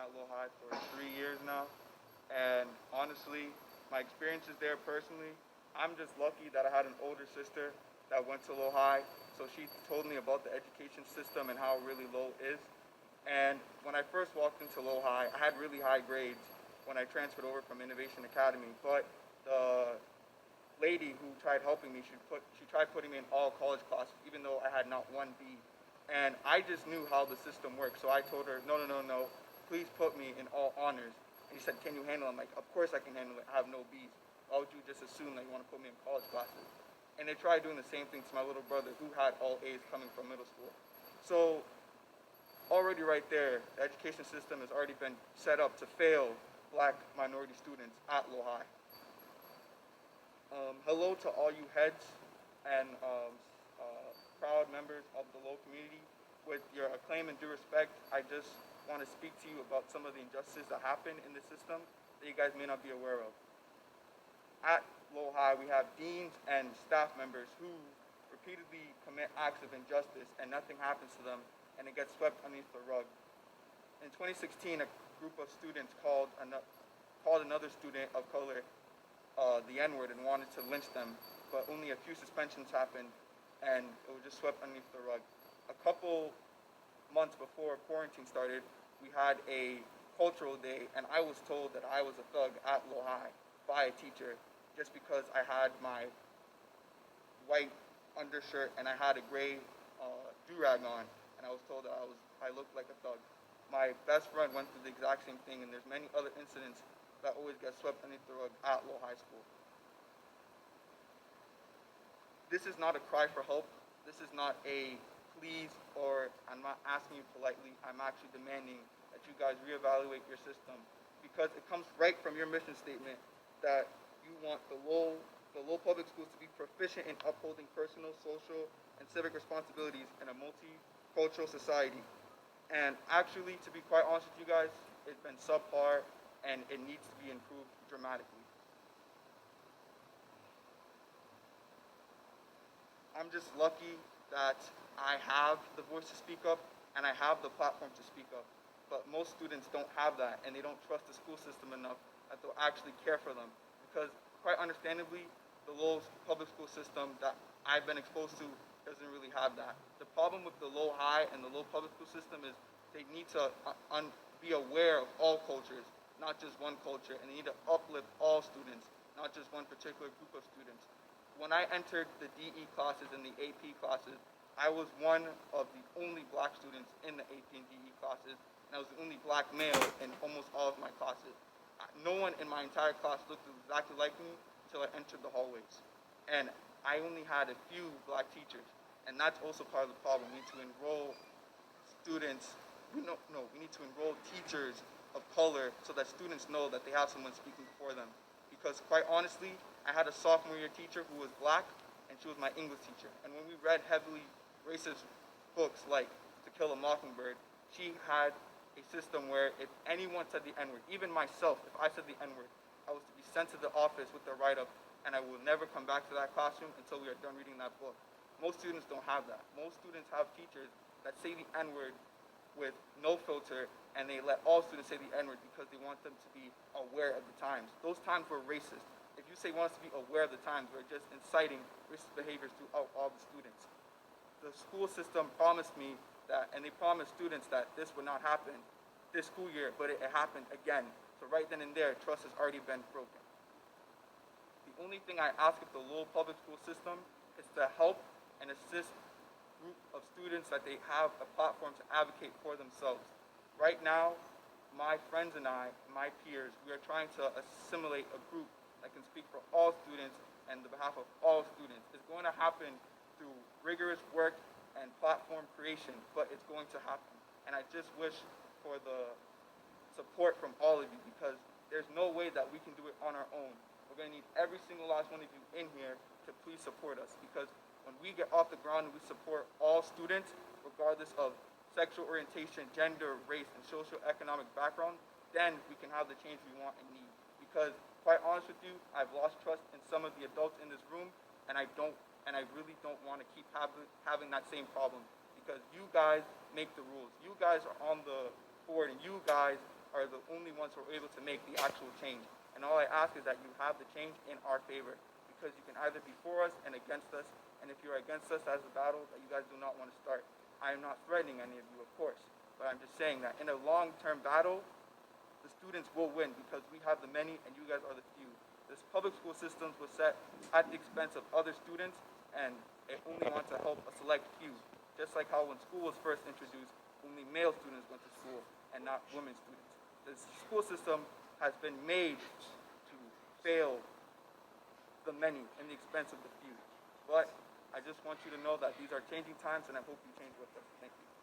at Lowell High for 3 years now, and honestly, my experiences there personally, I'm just lucky that I had an older sister that went to Lowell High, so she told me about the education system and how really low is. And when I first walked into Lowell High, I had really high grades when I transferred over from Innovation Academy, but the lady who tried helping me, she tried putting me in all college classes, even though I had not one B. And I just knew how the system worked, so I told her, no, no, no, no, please put me in all honors. And she said, can you handle it? I'm like, of course I can handle it. I have no B's. Why would you just assume that you want to put me in college classes? And they tried doing the same thing to my little brother, who had all A's coming from middle school. So already right there, the education system has already been set up to fail black minority students at Lowell High. Hello to all you heads and proud members of the Lowell community. With your acclaim and due respect, I just want to speak to you about some of the injustices that happen in the system that you guys may not be aware of. At Lowell High, we have deans and staff members who repeatedly commit acts of injustice and nothing happens to them and it gets swept underneath the rug. In 2016, a group of students called another student of color the N-word and wanted to lynch them, but only a few suspensions happened and it was just swept underneath the rug. A couple months before quarantine started, we had a cultural day and I was told that I was a thug at Lowell High by a teacher just because I had my white undershirt and I had a gray do-rag on, and I was told that I looked like a thug. My best friend went through the exact same thing, and there's many other incidents that always get swept underneath the rug at Lowell High School. This is not a cry for help. This is not a please, or I'm not asking you politely. I'm actually demanding that you guys reevaluate your system because it comes right from your mission statement that you want the Lowell Public Schools to be proficient in upholding personal, social, and civic responsibilities in a multicultural society. And actually, to be quite honest with you guys, it's been subpar and it needs to be improved dramatically. I'm just lucky that I have the voice to speak up and I have the platform to speak up. But most students don't have that and they don't trust the school system enough that they'll actually care for them. Because quite understandably, the Lowell public school system that I've been exposed to doesn't really have that. The problem with the Lowell High and the Lowell public school system is they need to be aware of all cultures, not just one culture, and they need to uplift all students, not just one particular group of students. When I entered the DE classes and the AP classes, I was one of the only black students in the AP and DE classes, and I was the only black male in almost all of my classes. No one in my entire class looked exactly like me until I entered the hallways. And I only had a few black teachers, and that's also part of the problem. We need to enroll students, we need to enroll teachers of color so that students know that they have someone speaking for them. Because quite honestly, I had a sophomore year teacher who was black, and she was my English teacher. And when we read heavily racist books like To Kill a Mockingbird, she had a system where if anyone said the N-word, even myself, if I said the N-word, I was to be sent to the office with the write-up, and I will never come back to that classroom until we are done reading that book. Most students don't have that. Most students have teachers that say the N-word with no filter, and they let all students say the N-word because they want them to be aware of the times. Those times were racist. If you say want us to be aware of the times, we're just inciting racist behaviors throughout all the students. The school system promised me that, and they promised students that this would not happen this school year, but it happened again. So right then and there, trust has already been broken. The only thing I ask of the Lowell public school system is to help and assist group of students that they have a platform to advocate for themselves. Right now, my friends and I, my peers, we are trying to assimilate a group that can speak for all students and the behalf of all students. It's going to happen through rigorous work and platform creation, but it's going to happen. And I just wish for the support from all of you because there's no way that we can do it on our own. We're going to need every single last one of you in here to please support us because when we get off the ground and we support all students, regardless of sexual orientation, gender, race, and socioeconomic background, then we can have the change we want and need. Because, quite honest with you, I've lost trust in some of the adults in this room, and I really don't want to keep having that same problem. Because you guys make the rules. You guys are on the board, and you guys are are the only ones who are able to make the actual change. And all I ask is that you have the change in our favor, because you can either be for us and against us, and if you're against us, that's a battle that you guys do not want to start. I am not threatening any of you, of course, but I'm just saying that in a long-term battle, the students will win because we have the many and you guys are the few. This public school system was set at the expense of other students, and it only wants to help a select few. Just like how when school was first introduced, only male students went to school and not women students. This school system has been made to fail the many in the expense of the few. But I just want you to know that these are changing times, and I hope you change with us. Thank you.